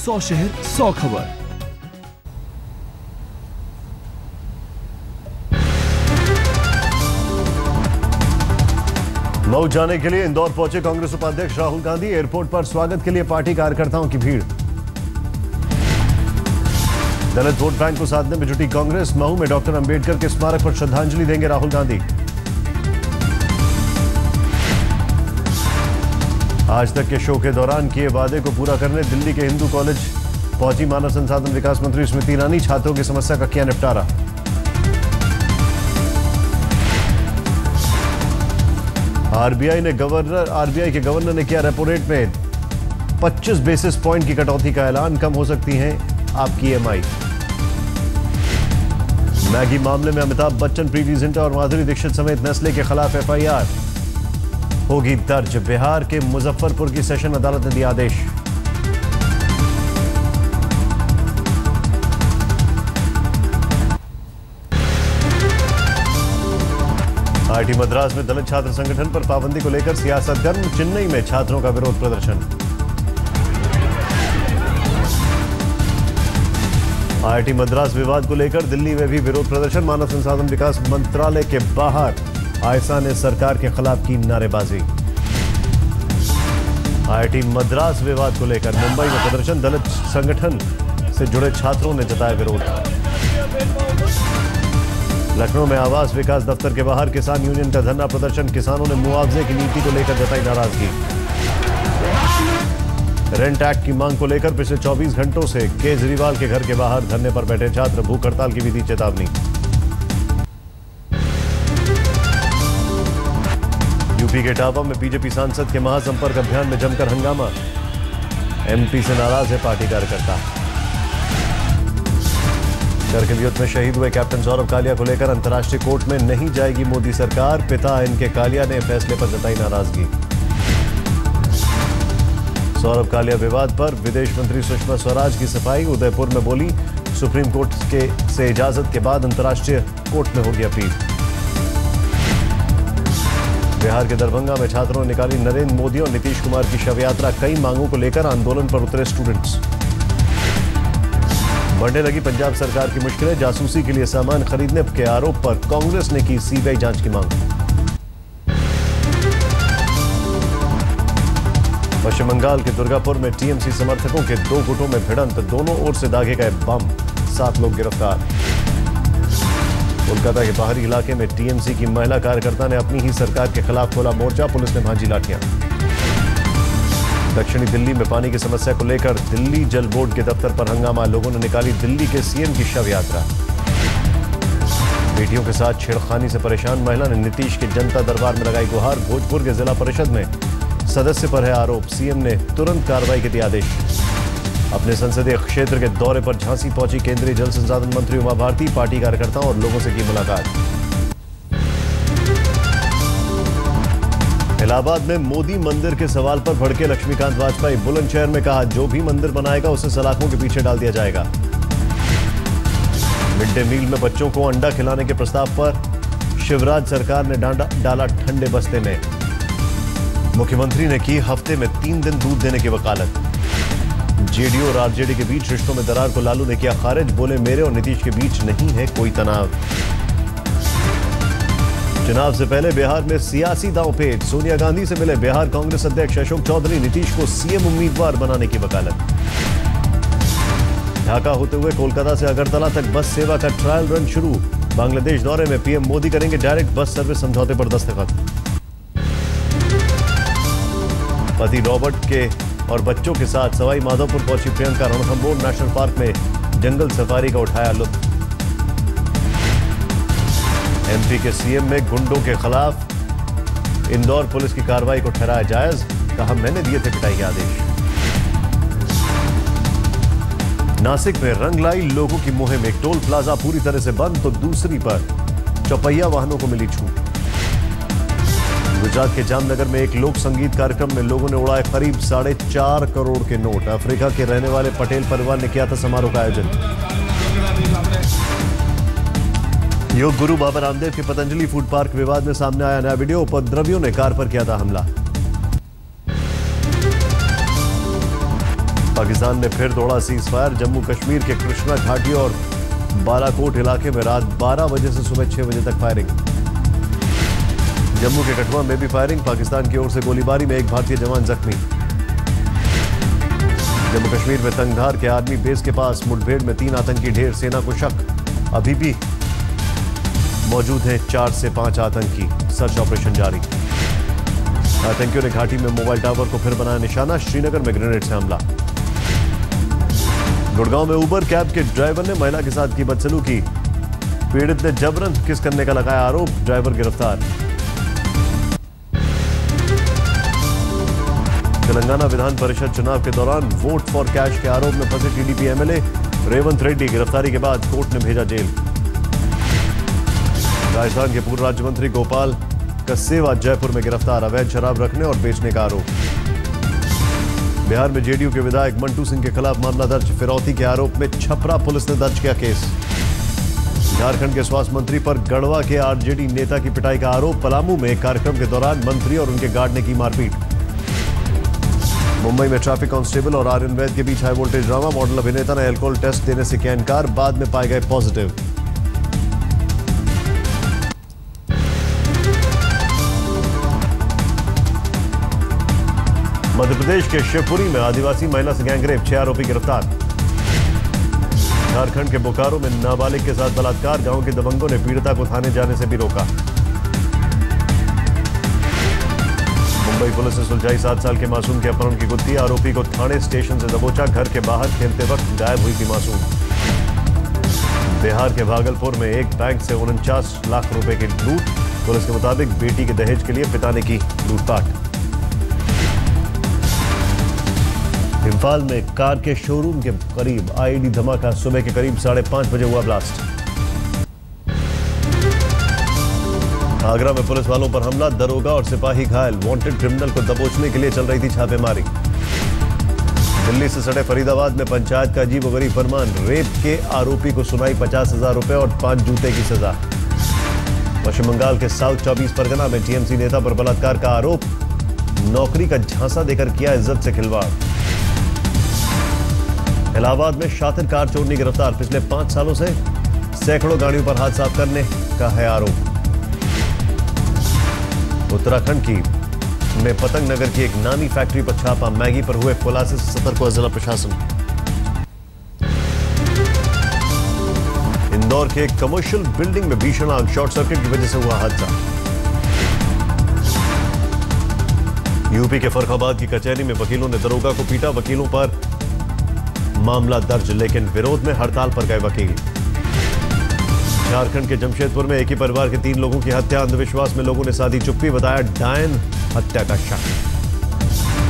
100 शहर 100 खबर। मऊ जाने के लिए इंदौर पहुंचे कांग्रेस उपाध्यक्ष राहुल गांधी। एयरपोर्ट पर स्वागत के लिए पार्टी कार्यकर्ताओं की भीड़। दलित वोट बैंक को साधने में जुटी कांग्रेस। मऊ में डॉक्टर अंबेडकर के स्मारक पर श्रद्धांजलि देंगे राहुल गांधी। आज तक के शो के दौरान किए वादे को पूरा करने दिल्ली के हिंदू कॉलेज पहुंची मानव संसाधन विकास मंत्री स्मृति ईरानी। छात्रों की समस्या का किया निपटारा। आरबीआई के गवर्नर ने किया रेपो रेट में 25 बेसिस पॉइंट की कटौती का ऐलान। कम हो सकती है आपकी ईएमआई। मैगी मामले में अमिताभ बच्चन, प्रीति जिंटा और माधुरी दीक्षित समेत नेस्ले के खिलाफ एफआईआर होगी दर्ज। बिहार के मुजफ्फरपुर की सेशन अदालत ने दिया आदेश। आईआईटी मद्रास में दलित छात्र संगठन पर पाबंदी को लेकर सियासत गर्म। चेन्नई में छात्रों का विरोध प्रदर्शन। आईआईटी मद्रास विवाद को लेकर दिल्ली में भी विरोध प्रदर्शन। मानव संसाधन विकास मंत्रालय के बाहर आयसा ने सरकार के खिलाफ की नारेबाजी। आईआईटी मद्रास विवाद को लेकर मुंबई में प्रदर्शन। दलित संगठन से जुड़े छात्रों ने जताया विरोध। लखनऊ में आवास विकास दफ्तर के बाहर किसान यूनियन का धरना प्रदर्शन। किसानों ने मुआवजे की नीति को लेकर जताई नाराजगी। रेंट एक्ट की मांग को लेकर पिछले 24 घंटों से केजरीवाल के घर के बाहर धरने पर बैठे छात्र। भूख हड़ताल की भी दी चेतावनी। यूपी के इटावा में बीजेपी सांसद के महासंपर्क अभियान में जमकर हंगामा। एमपी से नाराज है पार्टी कार्यकर्ता। करगिल युद्ध में शहीद हुए कैप्टन सौरभ कालिया को लेकर अंतर्राष्ट्रीय कोर्ट में नहीं जाएगी मोदी सरकार। पिता इनके कालिया ने फैसले पर जताई नाराजगी। सौरभ कालिया विवाद पर विदेश मंत्री सुषमा स्वराज की सफाई। उदयपुर में बोली, सुप्रीम कोर्ट से इजाजत के बाद अंतर्राष्ट्रीय कोर्ट में होगी अपील। बिहार के दरभंगा में छात्रों ने निकाली नरेंद्र मोदी और नीतीश कुमार की शव यात्रा। कई मांगों को लेकर आंदोलन पर उतरे स्टूडेंट्स। बढ़ने लगी पंजाब सरकार की मुश्किलें। जासूसी के लिए सामान खरीदने के आरोप पर कांग्रेस ने की सीबीआई जांच की मांग। पश्चिम बंगाल के दुर्गापुर में टीएमसी समर्थकों के 2 गुटों में भिड़ंत। दोनों ओर से दागे गए बम। 7 लोग गिरफ्तार। कोलकाता के बाहरी इलाके में टीएमसी की महिला कार्यकर्ता ने अपनी ही सरकार के खिलाफ खोला मोर्चा। पुलिस ने भांजी लाठियां। दक्षिणी दिल्ली में पानी की समस्या को लेकर दिल्ली जल बोर्ड के दफ्तर पर हंगामा। लोगों ने निकाली दिल्ली के सीएम की शव यात्रा। बेटियों के साथ छेड़खानी से परेशान महिला ने नीतीश के जनता दरबार में लगाई गुहार। भोजपुर के जिला परिषद में सदस्य पर है आरोप। सीएम ने तुरंत कार्रवाई के दिए आदेश। अपने संसदीय क्षेत्र के दौरे पर झांसी पहुंची केंद्रीय जल संसाधन मंत्री उमा भारती। पार्टी कार्यकर्ताओं और लोगों से की मुलाकात। इलाहाबाद में मोदी मंदिर के सवाल पर भड़के लक्ष्मीकांत वाजपेयी। बुलंदशहर में कहा, जो भी मंदिर बनाएगा उसे सलाखों के पीछे डाल दिया जाएगा। मिड डे मील में बच्चों को अंडा खिलाने के प्रस्ताव पर शिवराज सरकार ने डाला ठंडे बस्ते में। मुख्यमंत्री ने की हफ्ते में 3 दिन दूध देने की वकालत। जेडीयू और आरजेडी के बीच रिश्तों में दरार को लालू ने किया खारिज। बोले, मेरे और नीतीश के बीच नहीं है कोई तनाव। चुनाव से पहले बिहार में सियासी दांवपेच। सोनिया गांधी से मिले बिहार कांग्रेस अध्यक्ष अशोक चौधरी। नीतीश को सीएम उम्मीदवार बनाने की वकालत। ढाका होते हुए कोलकाता से अगरतला तक बस सेवा का ट्रायल रन शुरू। बांग्लादेश दौरे में पीएम मोदी करेंगे डायरेक्ट बस सर्विस समझौते पर दस्तखत। पति रॉबर्ट के और बच्चों के साथ सवाई माधोपुर पहुंची प्रियंका। रणथंभौर नेशनल पार्क में जंगल सफारी का उठाया लुत्फ। एमपी के सीएम में गुंडों के खिलाफ इंदौर पुलिस की कार्रवाई को ठहराया जायज। कहा, मैंने दिए थे पिटाई के आदेश। नासिक में रंग लाई लोगों की मुहिम। एक टोल प्लाजा पूरी तरह से बंद तो दूसरी पर चौपहिया वाहनों को मिली छूट। गुजरात के जामनगर में एक लोक संगीत कार्यक्रम में लोगों ने उड़ाए करीब 4.5 करोड़ के नोट। अफ्रीका के रहने वाले पटेल परिवार ने किया था समारोह का आयोजन। योग गुरु बाबा रामदेव के पतंजलि फूड पार्क विवाद में सामने आया नया वीडियो। उपद्रवियों ने कार पर किया था हमला। पाकिस्तान ने फिर तोड़ा सीज फायर। जम्मू कश्मीर के कृष्णा घाटी और बालाकोट इलाके में रात 12 बजे से सुबह 6 बजे तक फायरिंग। जम्मू के कठुआ में भी फायरिंग। पाकिस्तान की ओर से गोलीबारी में एक भारतीय जवान जख्मी। जम्मू कश्मीर में तंगधार के आर्मी बेस के पास मुठभेड़ में 3 आतंकी ढेर। सेना को शक अभी भी मौजूद हैं 4 से 5 आतंकी। सर्च ऑपरेशन जारी। आतंकियों ने घाटी में मोबाइल टावर को फिर बनाया निशाना। श्रीनगर में ग्रेनेड से हमला। गुड़गांव में उबर कैब के ड्राइवर ने महिला के साथ की बदसलूकी। पीड़ित ने जबरन किस करने का लगाया आरोप। ड्राइवर गिरफ्तार। तेलंगाना विधान परिषद चुनाव के दौरान वोट फॉर कैश के आरोप में फंसे टीडीपी एमएलए रेवंत रेड्डी गिरफ्तारी के बाद कोर्ट ने भेजा जेल। राजस्थान के पूर्व राज्य मंत्री गोपाल कसेवा जयपुर में गिरफ्तार। अवैध शराब रखने और बेचने का आरोप। बिहार में जेडीयू के विधायक मंटू सिंह के खिलाफ मामला दर्ज। फिरौती के आरोप में छपरा पुलिस ने दर्ज किया केस। झारखंड के स्वास्थ्य मंत्री पर गढ़वा के आरजेडी नेता की पिटाई का आरोप। पलामू में एक कार्यक्रम के दौरान मंत्री और उनके गार्ड ने की मारपीट। मुंबई में ट्रैफिक कांस्टेबल और आर्यन वैद के बीच हाई वोल्टेज ड्रामा। मॉडल अभिनेता ने अल्कोहल टेस्ट देने से किया इनकार। बाद में पाए गए पॉजिटिव। मध्य प्रदेश के शिवपुरी में आदिवासी महिला से गैंगरेप। 6 आरोपी गिरफ्तार। झारखंड के बोकारो में नाबालिग के साथ बलात्कार। गांव के दबंगों ने पीड़िता को थाने जाने से भी रोका। मुंबई पुलिस ने सुलझाई 7 साल के मासूम के अपहरण की गुत्थी। आरोपी को थाने स्टेशन से दबोचा। घर के बाहर खेलते वक्त गायब हुई थी मासूम। बिहार के भागलपुर में एक बैंक से 49 लाख रुपए की लूट। पुलिस के मुताबिक बेटी के दहेज के लिए पिता ने की लूटपाट। इम्फाल में कार के शोरूम के करीब आईईडी धमाका। सुबह के करीब 5:30 बजे हुआ ब्लास्ट। आगरा में पुलिस वालों पर हमला। दरोगा और सिपाही घायल। वांटेड क्रिमिनल को दबोचने के लिए चल रही थी छापेमारी। दिल्ली से सटे फरीदाबाद में पंचायत का अजीबोगरीब फरमान। रेप के आरोपी को सुनाई 50,000 रुपए और 5 जूते की सजा। पश्चिम बंगाल के साउथ 24 परगना में टीएमसी नेता पर बलात्कार का आरोप। नौकरी का झांसा देकर किया इज्जत से खिलवाड़। इलाहाबाद में शातिर कार चोरनी गिरफ्तार। पिछले 5 सालों से सैकड़ों गाड़ियों पर हाथ साफ करने का है आरोप। उत्तराखंड की में पतंग नगर की एक नामी फैक्ट्री पर छापा। मैगी पर हुए खुलासे से सतर्क हुआ जिला प्रशासन। इंदौर के एक कमर्शियल बिल्डिंग में भीषण आग। शॉर्ट सर्किट की वजह से हुआ हादसा। यूपी के फर्रुखाबाद की कचहरी में वकीलों ने दरोगा को पीटा। वकीलों पर मामला दर्ज, लेकिन विरोध में हड़ताल पर गए वकील। झारखंड के जमशेदपुर में एक ही परिवार के 3 लोगों की हत्या। अंधविश्वास में लोगों ने साधी चुप्पी। बताया डायन हत्या का शक।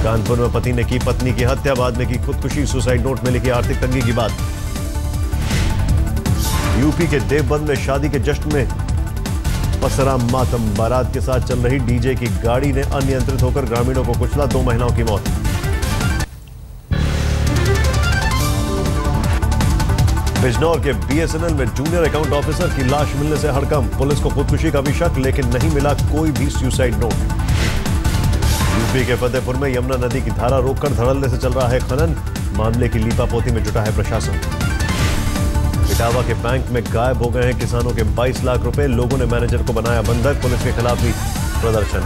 कानपुर में पति ने की पत्नी की हत्या। बाद में की खुदकुशी। सुसाइड नोट में लिखी आर्थिक तंगी की बात। यूपी के देवबंद में शादी के जश्न में पसरा मातम। बारात के साथ चल रही डीजे की गाड़ी ने अनियंत्रित होकर ग्रामीणों को कुचला। 2 महिलाओं की मौत। बिजनौर के बीएसएनएल में जूनियर अकाउंट ऑफिसर की लाश मिलने से हड़कंप। पुलिस को खुदकुशी का भी शक, लेकिन नहीं मिला कोई भी सुसाइड नोट। यूपी के फतेहपुर में यमुना नदी की धारा रोककर धड़ल्ले से चल रहा है खनन। मामले की लीपापोती में जुटा है प्रशासन। इटावा के बैंक में गायब हो गए हैं किसानों के 22 लाख रुपए। लोगों ने मैनेजर को बनाया बंधक। पुलिस के खिलाफ भी प्रदर्शन।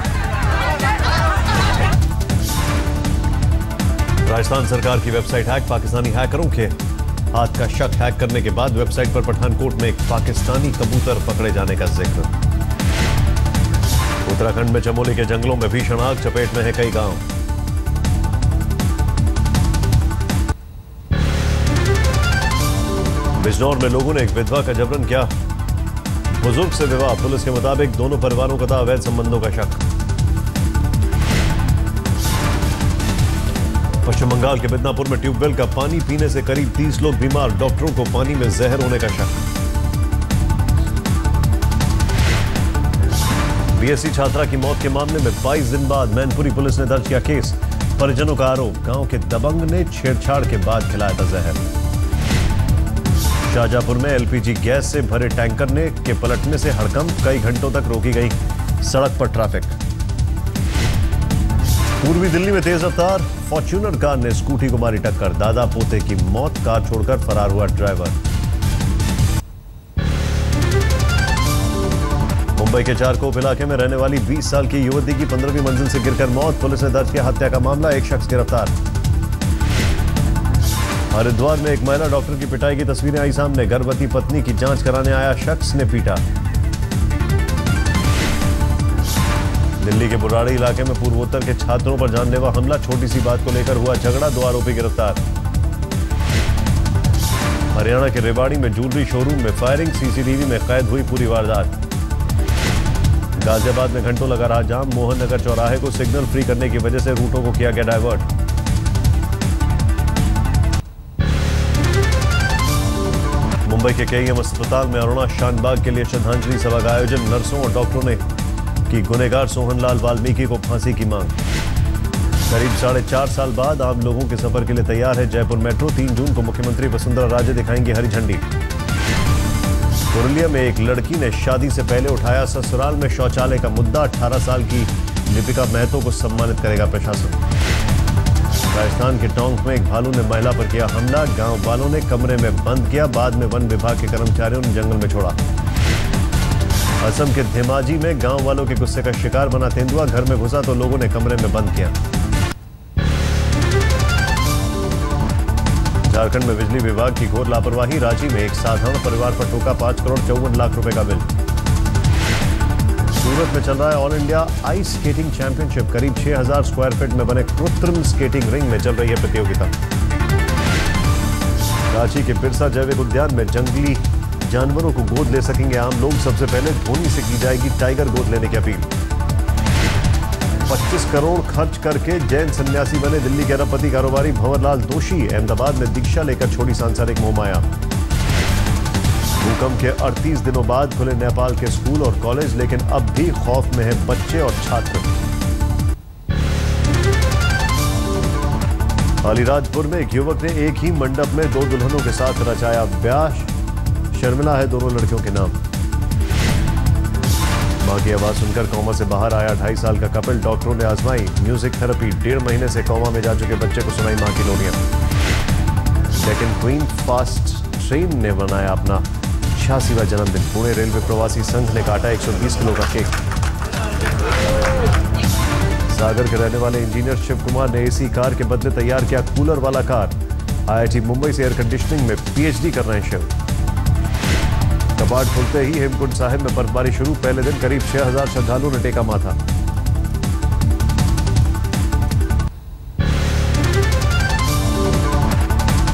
राजस्थान सरकार की वेबसाइट हैक। पाकिस्तानी हैकरों के हाथ का शक। हैक करने के बाद वेबसाइट पर पठानकोट में एक पाकिस्तानी कबूतर पकड़े जाने का जिक्र। उत्तराखंड में चमोली के जंगलों में भीषण आग। चपेट में है कई गांव। बिजनौर में लोगों ने एक विधवा का जबरन किया। बुजुर्ग से विवाह। पुलिस के मुताबिक दोनों परिवारों का था अवैध संबंधों का शक। पश्चिम बंगाल के मिदनापुर में ट्यूबवेल का पानी पीने से करीब 30 लोग बीमार। डॉक्टरों को पानी में जहर होने का शक। बीएससी छात्रा की मौत के मामले में 22 दिन बाद मैनपुरी पुलिस ने दर्ज किया केस। परिजनों का आरोप, गांव के दबंग ने छेड़छाड़ के बाद खिलाया था जहर। शाहजहांपुर में एलपीजी गैस से भरे टैंकर ने के पलटने से हड़कंप। कई घंटों तक रोकी गई सड़क पर ट्रैफिक। पूर्वी दिल्ली में तेज रफ्तार फॉर्च्यूनर कार ने स्कूटी को मारी टक्कर, दादा पोते की मौत, कार छोड़कर फरार हुआ ड्राइवर। मुंबई के चारकोप इलाके में रहने वाली 20 साल की युवती की 15वीं मंजिल से गिरकर मौत, पुलिस ने दर्ज किया हत्या का मामला, एक शख्स गिरफ्तार। हरिद्वार में एक महिला डॉक्टर की पिटाई की तस्वीरें आई सामने, गर्भवती पत्नी की जांच कराने आया शख्स ने पीटा। दिल्ली के बुराड़ी इलाके में पूर्वोत्तर के छात्रों पर जानलेवा हमला, छोटी सी बात को लेकर हुआ झगड़ा, 2 आरोपी गिरफ्तार। हरियाणा के रेवाड़ी में ज्वेलरी शोरूम में फायरिंग, सीसीटीवी में कैद हुई पूरी वारदात। गाजियाबाद में घंटों लगा रहा जाम, मोहन नगर चौराहे को सिग्नल फ्री करने की वजह से रूटों को किया गया डायवर्ट। मुंबई के केईएम अस्पताल में अरुणा शानबाग के लिए श्रद्धांजलि सभा का आयोजन, नर्सों और डॉक्टरों ने की गुनहगार सोहनलाल वाल्मीकि को फांसी की मांग। करीब 4.5 साल बाद आम लोगों के सफर के लिए तैयार है जयपुर मेट्रो, 3 जून को मुख्यमंत्री वसुंधरा राजे दिखाएंगी हरी झंडी। पुरुलिया में एक लड़की ने शादी से पहले उठाया ससुराल में शौचालय का मुद्दा, 18 साल की लिपिका महतो को सम्मानित करेगा प्रशासन। राजस्थान के टोंक में एक भालू ने महिला पर किया हमला, गांव वालों ने कमरे में बंद किया, बाद में वन विभाग के कर्मचारियों ने जंगल में छोड़ा। असम के धेमाजी में गांव वालों के गुस्से का शिकार बना तेंदुआ, घर में घुसा तो लोगों ने कमरे में बंद किया। झारखंड में बिजली विभाग की घोर लापरवाही, रांची में एक साधारण परिवार पर ठोका 5 करोड़ 54 लाख रुपए का बिल। सूरत में चल रहा है all India ice skating championship, करीब 6000 स्क्वायर फीट में बने कृत्रिम स्केटिंग रिंग में चल रही है प्रतियोगिता। रांची के बिरसा जैविक उद्यान में जंगली जानवरों को गोद ले सकेंगे आम लोग, सबसे पहले धोनी से की जाएगी टाइगर गोद लेने की अपील। 25 करोड़ खर्च करके जैन सन्यासी बने दिल्ली के अरबपति कारोबारी भंवरलाल दोषी, अहमदाबाद में दीक्षा लेकर छोड़ी सांसारिक मोहमाया। भूकंप के 38 दिनों बाद खुले नेपाल के स्कूल और कॉलेज, लेकिन अब भी खौफ में है बच्चे और छात्र। अलीराजपुर में एक युवक ने एक ही मंडप में 2 दुल्हनों के साथ रचाया ब्याह, शर्मिला है दोनों लड़कियों के नाम। मां की आवाज सुनकर कोमा से बाहर आया 2.5 साल का कपल, डॉक्टरों ने आजमाई म्यूजिक थेरेपी, 1.5 महीने से कोमा में जा चुके बच्चे को सुनाई मां की लोरियां। डेक्कन क्वीन फास्ट ट्रेन ने बनाया अपना 86वां जन्मदिन, पुणे रेलवे प्रवासी संघ ने काटा 120 किलो का केक। सागर के रहने वाले इंजीनियर शिव कुमार ने एसी कार के बदले तैयार किया कूलर वाला कार, आईआईटी मुंबई से एयर कंडीशनिंग में पीएचडी कर रहे हैं शिव। कपाट खुलते ही हेमकुंड साहिब में बर्फबारी शुरू, पहले दिन करीब 6000 श्रद्धालुओं ने टेका माथा।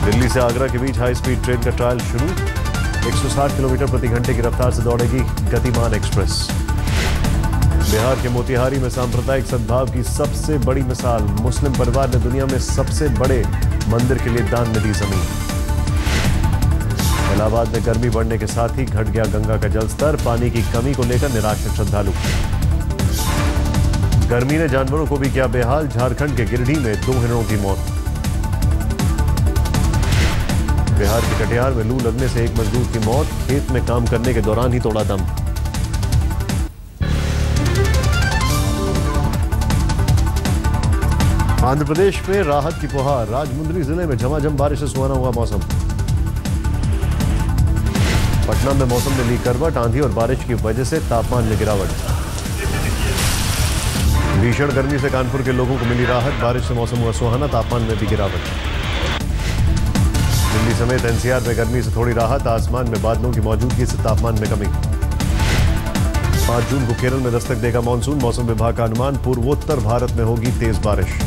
दिल्ली से आगरा के बीच हाई स्पीड ट्रेन का ट्रायल शुरू, 160 किलोमीटर प्रति घंटे की रफ्तार से दौड़ेगी गतिमान एक्सप्रेस। बिहार के मोतिहारी में सांप्रदायिक सद्भाव की सबसे बड़ी मिसाल, मुस्लिम परिवार ने दुनिया में सबसे बड़े मंदिर के लिए दान में दी जमीन। इलाहाबाद में गर्मी बढ़ने के साथ ही घट गया गंगा का जलस्तर, पानी की कमी को लेकर निराश है श्रद्धालु। गर्मी ने जानवरों को भी किया बेहाल, झारखंड के गिरिडीह में 2 हिरणों की मौत। बिहार के कटिहार में लू लगने से एक मजदूर की मौत, खेत में काम करने के दौरान ही तोड़ा दम। आंध्र प्रदेश में राहत की फुहार, राजमुंदरी जिले में झमाझम बारिश से सुहाना हुआ मौसम। पटना में मौसम ने ली करवट, आंधी और बारिश की वजह से तापमान में गिरावट। भीषण गर्मी से कानपुर के लोगों को मिली राहत, बारिश से मौसम हुआ सुहाना, तापमान में भी गिरावट। दिल्ली समेत एनसीआर में गर्मी से थोड़ी राहत, आसमान में बादलों की मौजूदगी से तापमान में कमी। 5 जून को केरल में दस्तक देगा मानसून, मौसम विभाग का अनुमान, पूर्वोत्तर भारत में होगी तेज बारिश।